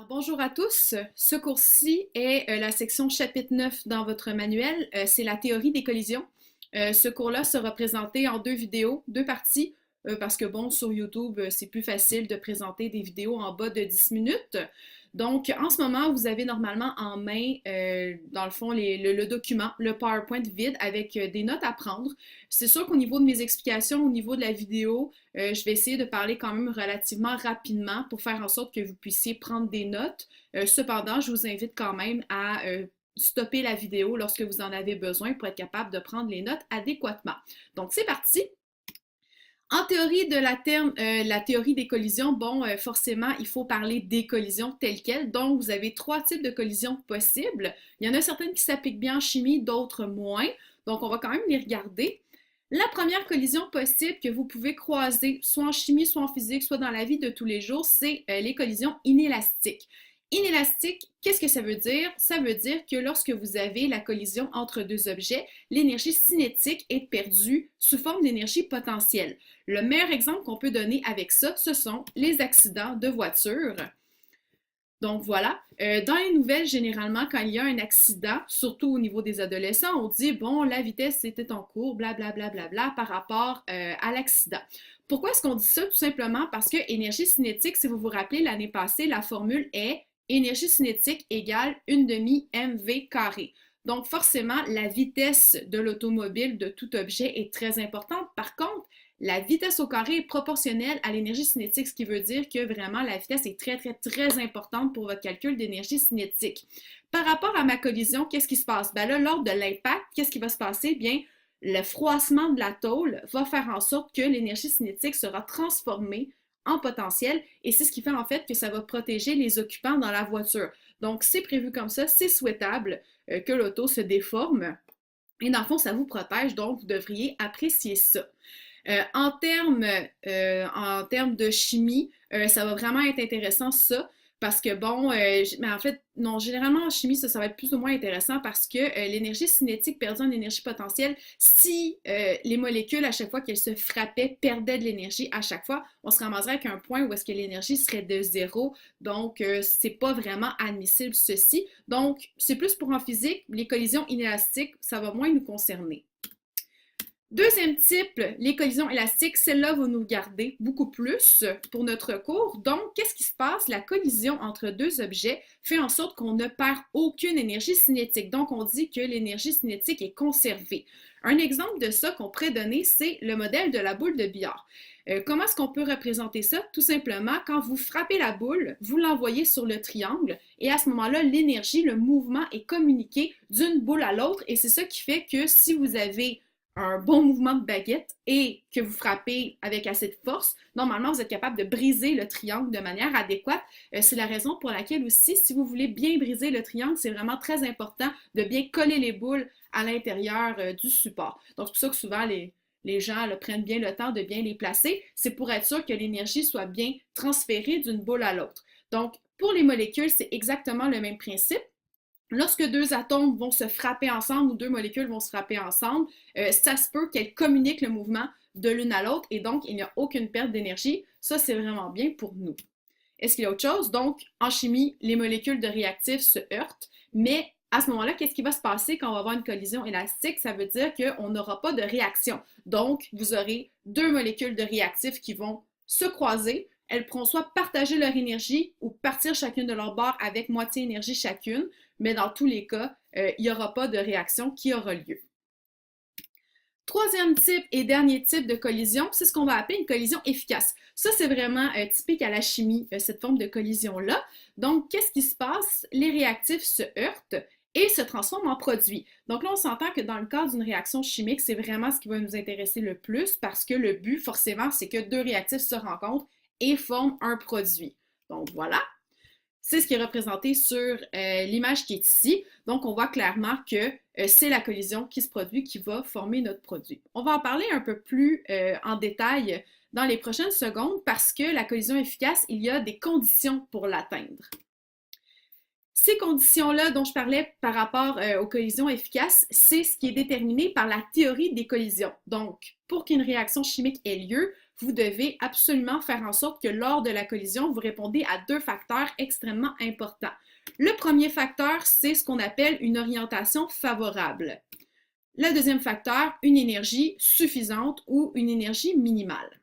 Alors, bonjour à tous. Ce cours-ci est la section chapitre 9 dans votre manuel. C'est la théorie des collisions. Ce cours-là sera présenté en deux vidéos, deux parties, parce que bon, sur YouTube, c'est plus facile de présenter des vidéos en bas de 10 minutes. Donc, en ce moment, vous avez normalement en main, dans le fond, le document, le PowerPoint vide avec des notes à prendre. C'est sûr qu'au niveau de mes explications, au niveau de la vidéo, je vais essayer de parler quand même relativement rapidement pour faire en sorte que vous puissiez prendre des notes. Cependant, je vous invite quand même à stopper la vidéo lorsque vous en avez besoin pour être capable de prendre les notes adéquatement. Donc, c'est parti! En théorie de la théorie des collisions, bon, forcément, il faut parler des collisions telles quelles. Donc, vous avez trois types de collisions possibles. Il y en a certaines qui s'appliquent bien en chimie, d'autres moins. Donc, on va quand même les regarder. La première collision possible que vous pouvez croiser, soit en chimie, soit en physique, soit dans la vie de tous les jours, c'est les collisions inélastiques. Inélastique, qu'est-ce que ça veut dire? Ça veut dire que lorsque vous avez la collision entre deux objets, l'énergie cinétique est perdue sous forme d'énergie potentielle. Le meilleur exemple qu'on peut donner avec ça, ce sont les accidents de voiture. Donc voilà, dans les nouvelles, généralement, quand il y a un accident, surtout au niveau des adolescents, on dit, bon, la vitesse était en cours, blablabla, bla, bla, bla, bla, par rapport à l'accident. Pourquoi est-ce qu'on dit ça? Tout simplement parce que énergie cinétique, si vous vous rappelez, l'année passée, la formule est énergie cinétique égale 1 demi mv carré. Donc forcément, la vitesse de l'automobile, de tout objet, est très importante. Par contre, la vitesse au carré est proportionnelle à l'énergie cinétique, ce qui veut dire que vraiment la vitesse est très, très, très importante pour votre calcul d'énergie cinétique. Par rapport à ma collision, qu'est-ce qui se passe? Ben là, lors de l'impact, qu'est-ce qui va se passer? Bien, le froissement de la tôle va faire en sorte que l'énergie cinétique sera transformée en potentiel et c'est ce qui fait en fait que ça va protéger les occupants dans la voiture. Donc, c'est prévu comme ça, c'est souhaitable que l'auto se déforme et dans le fond, ça vous protège, donc vous devriez apprécier ça. En termes de chimie, ça va vraiment être intéressant ça, parce que bon, mais en fait, non, généralement en chimie, ça va être plus ou moins intéressant parce que l'énergie cinétique perdue en énergie potentielle, si les molécules, à chaque fois qu'elles se frappaient, perdaient de l'énergie à chaque fois, on se ramasserait avec un point où est-ce que l'énergie serait de zéro, donc c'est pas vraiment admissible ceci. Donc, c'est plus pour en physique, les collisions inélastiques, ça va moins nous concerner. Deuxième type, les collisions élastiques, celle-là va nous garder beaucoup plus pour notre cours. Donc, qu'est-ce qui se passe? La collision entre deux objets fait en sorte qu'on ne perd aucune énergie cinétique. Donc, on dit que l'énergie cinétique est conservée. Un exemple de ça qu'on pourrait donner, c'est le modèle de la boule de billard. Comment est-ce qu'on peut représenter ça? Tout simplement, quand vous frappez la boule, vous l'envoyez sur le triangle et à ce moment-là, l'énergie, le mouvement est communiqué d'une boule à l'autre et c'est ça qui fait que si vous avez un bon mouvement de baguette et que vous frappez avec assez de force, normalement, vous êtes capable de briser le triangle de manière adéquate. C'est la raison pour laquelle aussi, si vous voulez bien briser le triangle, c'est vraiment très important de bien coller les boules à l'intérieur du support. Donc, c'est pour ça que souvent, les gens prennent bien le temps de bien les placer. C'est pour être sûr que l'énergie soit bien transférée d'une boule à l'autre. Donc, pour les molécules, c'est exactement le même principe. Lorsque deux atomes vont se frapper ensemble ou deux molécules vont se frapper ensemble, ça se peut qu'elles communiquent le mouvement de l'une à l'autre et donc il n'y a aucune perte d'énergie. Ça, c'est vraiment bien pour nous. Est-ce qu'il y a autre chose? Donc, en chimie, les molécules de réactifs se heurtent, mais à ce moment-là, qu'est-ce qui va se passer quand on va avoir une collision élastique? Ça veut dire qu'on n'aura pas de réaction. Donc, vous aurez deux molécules de réactifs qui vont se croiser. Elles pourront soit partager leur énergie ou partir chacune de leur bord avec moitié énergie chacune, mais dans tous les cas, il n'y aura pas de réaction qui aura lieu. Troisième type et dernier type de collision, c'est ce qu'on va appeler une collision efficace. Ça, c'est vraiment typique à la chimie, cette forme de collision-là. Donc, qu'est-ce qui se passe? Les réactifs se heurtent et se transforment en produits. Donc là, on s'entend que dans le cas d'une réaction chimique, c'est vraiment ce qui va nous intéresser le plus parce que le but, forcément, c'est que deux réactifs se rencontrent et forment un produit. Donc voilà. C'est ce qui est représenté sur l'image qui est ici. Donc, on voit clairement que c'est la collision qui se produit qui va former notre produit. On va en parler un peu plus en détail dans les prochaines secondes parce que la collision efficace, il y a des conditions pour l'atteindre. Ces conditions-là dont je parlais par rapport aux collisions efficaces, c'est ce qui est déterminé par la théorie des collisions. Donc, pour qu'une réaction chimique ait lieu, vous devez absolument faire en sorte que lors de la collision, vous répondez à deux facteurs extrêmement importants. Le premier facteur, c'est ce qu'on appelle une orientation favorable. Le deuxième facteur, une énergie suffisante ou une énergie minimale.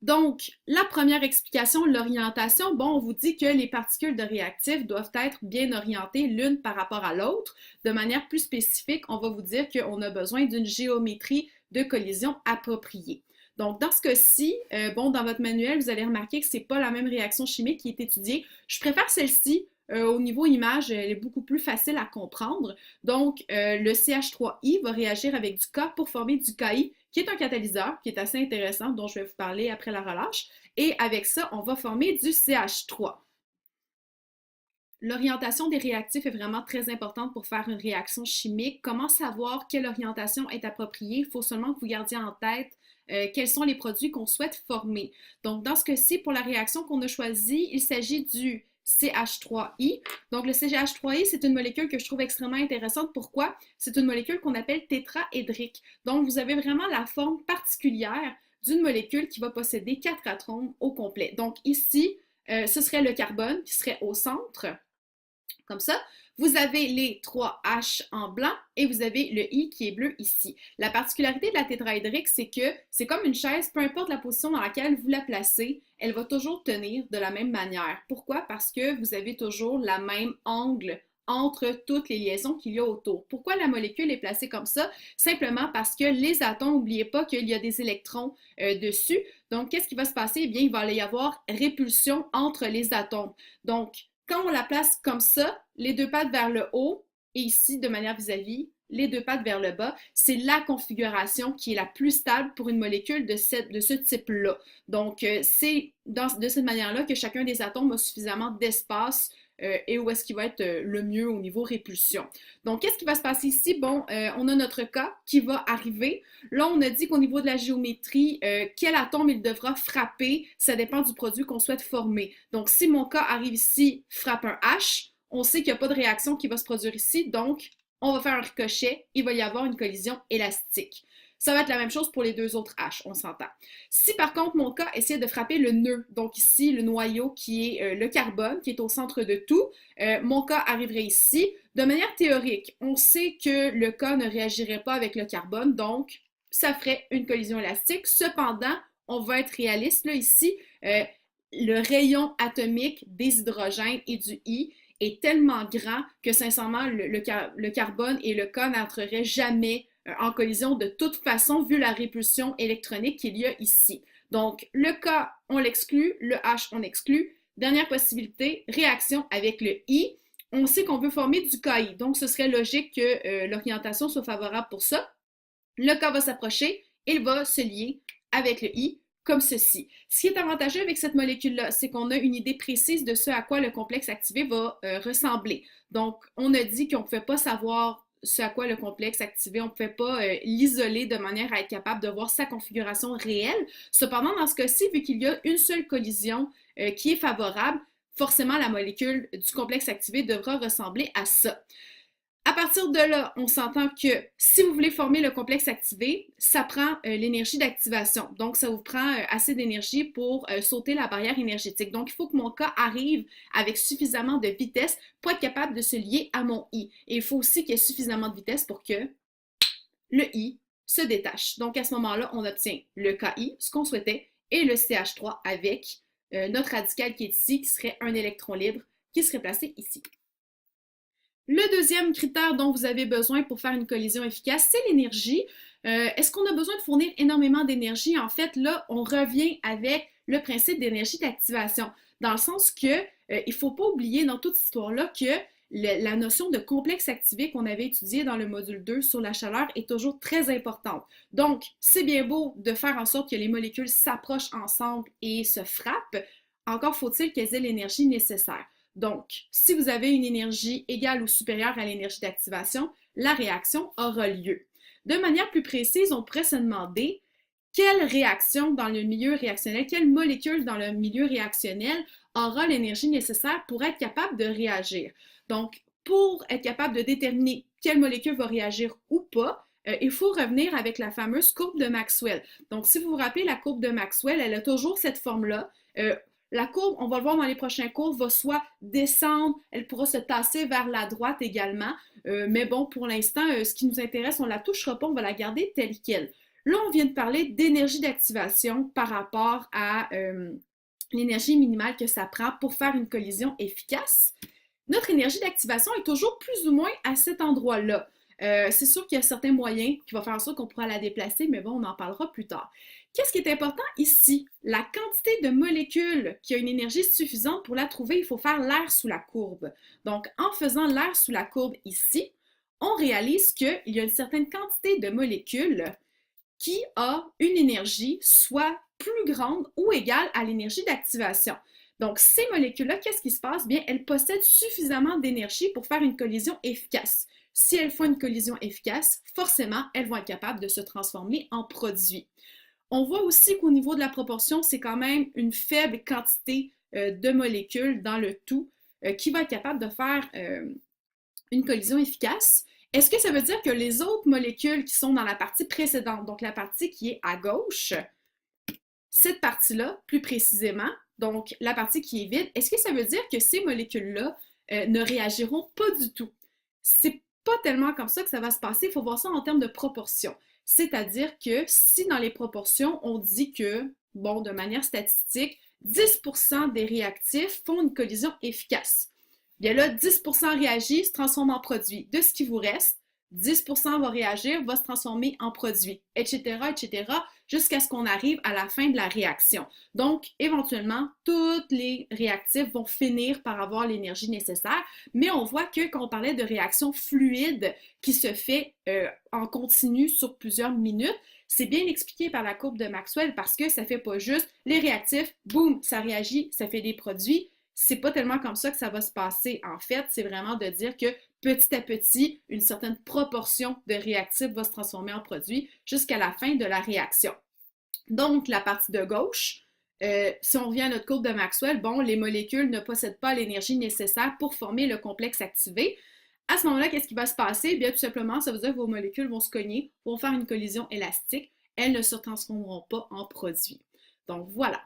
Donc, la première explication, l'orientation, bon, on vous dit que les particules de réactifs doivent être bien orientées l'une par rapport à l'autre. De manière plus spécifique, on va vous dire qu'on a besoin d'une géométrie de collision appropriée. Donc, dans ce cas-ci, bon, dans votre manuel, vous allez remarquer que ce n'est pas la même réaction chimique qui est étudiée. Je préfère celle-ci. Au niveau image, elle est beaucoup plus facile à comprendre. Donc, le CH3I va réagir avec du K pour former du KI, qui est un catalyseur, qui est assez intéressant, dont je vais vous parler après la relâche. Et avec ça, on va former du CH3. L'orientation des réactifs est vraiment très importante pour faire une réaction chimique. Comment savoir quelle orientation est appropriée? Il faut seulement que vous gardiez en tête quels sont les produits qu'on souhaite former. Donc, dans ce cas-ci, pour la réaction qu'on a choisie, il s'agit du CH3I. Donc, le CH3I, c'est une molécule que je trouve extrêmement intéressante. Pourquoi? C'est une molécule qu'on appelle tétraédrique. Donc, vous avez vraiment la forme particulière d'une molécule qui va posséder 4 atomes au complet. Donc, ici, ce serait le carbone qui serait au centre, comme ça. Vous avez les 3 H en blanc et vous avez le I qui est bleu ici. La particularité de la tétraédrique, c'est que c'est comme une chaise, peu importe la position dans laquelle vous la placez, elle va toujours tenir de la même manière. Pourquoi? Parce que vous avez toujours la même angle entre toutes les liaisons qu'il y a autour. Pourquoi la molécule est placée comme ça? Simplement parce que les atomes, n'oubliez pas qu'il y a des électrons dessus. Donc, qu'est-ce qui va se passer? Eh bien, il va y avoir répulsion entre les atomes. Donc, quand on la place comme ça, les deux pattes vers le haut et ici de manière vis-à-vis, les deux pattes vers le bas, c'est la configuration qui est la plus stable pour une molécule de ce type-là. Donc, c'est de cette manière-là que chacun des atomes a suffisamment d'espace et où est-ce qu'il va être le mieux au niveau répulsion. Donc, qu'est-ce qui va se passer ici? Bon, on a notre cas qui va arriver. Là, on a dit qu'au niveau de la géométrie, quel atome il devra frapper, ça dépend du produit qu'on souhaite former. Donc, si mon cas arrive ici, frappe un H, on sait qu'il n'y a pas de réaction qui va se produire ici, donc on va faire un ricochet, il va y avoir une collision élastique. Ça va être la même chose pour les deux autres H, on s'entend. Si par contre mon cas essaie de frapper le nœud, donc ici le noyau qui est le carbone, qui est au centre de tout, mon cas arriverait ici. De manière théorique, on sait que le cas ne réagirait pas avec le carbone, donc ça ferait une collision élastique. Cependant, on va être réaliste là ici, le rayon atomique des hydrogènes et du I est tellement grand que sincèrement le carbone et le K n'entreraient jamais en collision de toute façon vu la répulsion électronique qu'il y a ici. Donc le K on l'exclut, le H on exclut. Dernière possibilité, réaction avec le I. On sait qu'on veut former du KI, donc ce serait logique que l'orientation soit favorable pour ça. Le K va s'approcher, il va se lier avec le I comme ceci. Ce qui est avantageux avec cette molécule-là, c'est qu'on a une idée précise de ce à quoi le complexe activé va ressembler. Donc, on a dit qu'on ne pouvait pas savoir ce à quoi le complexe activé, on ne pouvait pas l'isoler de manière à être capable de voir sa configuration réelle. Cependant, dans ce cas-ci, vu qu'il y a une seule collision qui est favorable, forcément, la molécule du complexe activé devra ressembler à ça. À partir de là, on s'entend que si vous voulez former le complexe activé, ça prend l'énergie d'activation. Donc, ça vous prend assez d'énergie pour sauter la barrière énergétique. Donc, il faut que mon cas arrive avec suffisamment de vitesse pour être capable de se lier à mon I. Et il faut aussi qu'il y ait suffisamment de vitesse pour que le I se détache. Donc, à ce moment-là, on obtient le KI, ce qu'on souhaitait, et le CH3 avec notre radical qui est ici, qui serait un électron libre, qui serait placé ici. Le deuxième critère dont vous avez besoin pour faire une collision efficace, c'est l'énergie. Est-ce qu'on a besoin de fournir énormément d'énergie? En fait, là, on revient avec le principe d'énergie d'activation, dans le sens que il ne faut pas oublier dans toute cette histoire-là que la notion de complexe activé qu'on avait étudié dans le module 2 sur la chaleur est toujours très importante. Donc, c'est bien beau de faire en sorte que les molécules s'approchent ensemble et se frappent, encore faut-il qu'elles aient l'énergie nécessaire. Donc, si vous avez une énergie égale ou supérieure à l'énergie d'activation, la réaction aura lieu. De manière plus précise, on pourrait se demander quelle réaction dans le milieu réactionnel, quelle molécule dans le milieu réactionnel aura l'énergie nécessaire pour être capable de réagir. Donc, pour être capable de déterminer quelle molécule va réagir ou pas, il faut revenir avec la fameuse courbe de Maxwell. Donc, si vous vous rappelez, la courbe de Maxwell, elle a toujours cette forme-là. La courbe, on va le voir dans les prochains cours, va soit descendre, elle pourra se tasser vers la droite également. Mais bon, pour l'instant, ce qui nous intéresse, on ne la touchera pas, on va la garder telle qu'elle. Là, on vient de parler d'énergie d'activation par rapport à l'énergie minimale que ça prend pour faire une collision efficace. Notre énergie d'activation est toujours plus ou moins à cet endroit-là. C'est sûr qu'il y a certains moyens qui vont faire en sorte qu'on pourra la déplacer, mais bon, on en parlera plus tard. Qu'est-ce qui est important ici? La quantité de molécules qui a une énergie suffisante pour la trouver, il faut faire l'air sous la courbe. Donc, en faisant l'air sous la courbe ici, on réalise qu'il y a une certaine quantité de molécules qui a une énergie soit plus grande ou égale à l'énergie d'activation. Donc, ces molécules-là, qu'est-ce qui se passe? Bien, elles possèdent suffisamment d'énergie pour faire une collision efficace. Si elles font une collision efficace, forcément, elles vont être capables de se transformer en produits. On voit aussi qu'au niveau de la proportion, c'est quand même une faible quantité de molécules dans le tout qui va être capable de faire une collision efficace. Est-ce que ça veut dire que les autres molécules qui sont dans la partie précédente, donc la partie qui est à gauche, cette partie-là, plus précisément, donc la partie qui est vide, est-ce que ça veut dire que ces molécules-là ne réagiront pas du tout? C'est pas tellement comme ça que ça va se passer, il faut voir ça en termes de proportion. C'est-à-dire que si dans les proportions, on dit que, bon, de manière statistique, 10% des réactifs font une collision efficace. Bien là, 10% réagit, se transforme en produit. De ce qui vous reste, 10% va réagir, va se transformer en produit, etc., etc., jusqu'à ce qu'on arrive à la fin de la réaction. Donc, éventuellement, tous les réactifs vont finir par avoir l'énergie nécessaire, mais on voit que quand on parlait de réaction fluide qui se fait en continu sur plusieurs minutes, c'est bien expliqué par la courbe de Maxwell parce que ça ne fait pas juste les réactifs, boum, ça réagit, ça fait des produits. C'est pas tellement comme ça que ça va se passer. En fait, c'est vraiment de dire que petit à petit, une certaine proportion de réactifs va se transformer en produit jusqu'à la fin de la réaction. Donc, la partie de gauche, si on revient à notre courbe de Maxwell, bon, les molécules ne possèdent pas l'énergie nécessaire pour former le complexe activé. À ce moment-là, qu'est-ce qui va se passer? Bien, tout simplement, ça veut dire que vos molécules vont se cogner, vont faire une collision élastique. Elles ne se transformeront pas en produits. Donc, voilà.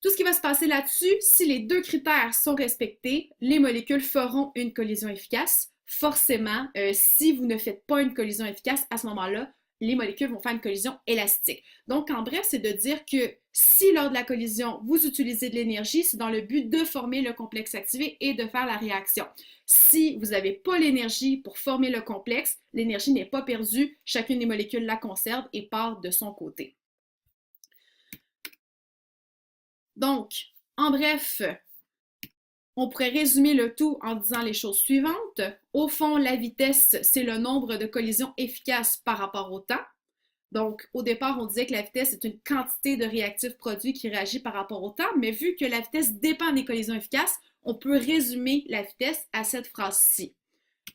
Tout ce qui va se passer là-dessus, si les deux critères sont respectés, les molécules feront une collision efficace. Forcément, si vous ne faites pas une collision efficace, à ce moment-là, les molécules vont faire une collision élastique. Donc, en bref, c'est de dire que si lors de la collision, vous utilisez de l'énergie, c'est dans le but de former le complexe activé et de faire la réaction. Si vous n'avez pas l'énergie pour former le complexe, l'énergie n'est pas perdue, chacune des molécules la conserve et part de son côté. Donc, en bref, on pourrait résumer le tout en disant les choses suivantes. Au fond, la vitesse, c'est le nombre de collisions efficaces par rapport au temps. Donc, au départ, on disait que la vitesse est une quantité de réactifs produits qui réagit par rapport au temps, mais vu que la vitesse dépend des collisions efficaces, on peut résumer la vitesse à cette phrase-ci.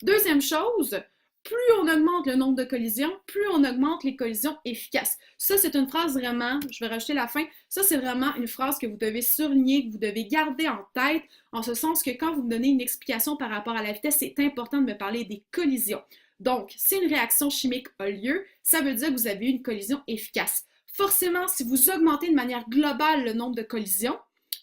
Deuxième chose, plus on augmente le nombre de collisions, plus on augmente les collisions efficaces. Ça, c'est une phrase vraiment, je vais rajouter la fin, ça, c'est vraiment une phrase que vous devez surligner, que vous devez garder en tête, en ce sens que quand vous me donnez une explication par rapport à la vitesse, c'est important de me parler des collisions. Donc, si une réaction chimique a lieu, ça veut dire que vous avez eu une collision efficace. Forcément, si vous augmentez de manière globale le nombre de collisions,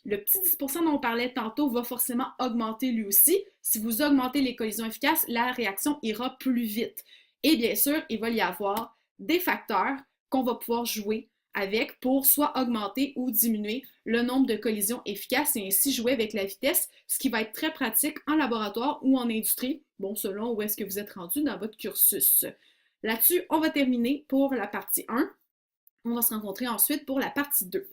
le petit 10% dont on parlait tantôt va forcément augmenter lui aussi. Si vous augmentez les collisions efficaces, la réaction ira plus vite. Et bien sûr, il va y avoir des facteurs qu'on va pouvoir jouer avec pour soit augmenter ou diminuer le nombre de collisions efficaces et ainsi jouer avec la vitesse, ce qui va être très pratique en laboratoire ou en industrie, bon, selon où est-ce que vous êtes rendu dans votre cursus. Là-dessus, on va terminer pour la partie 1. On va se rencontrer ensuite pour la partie 2.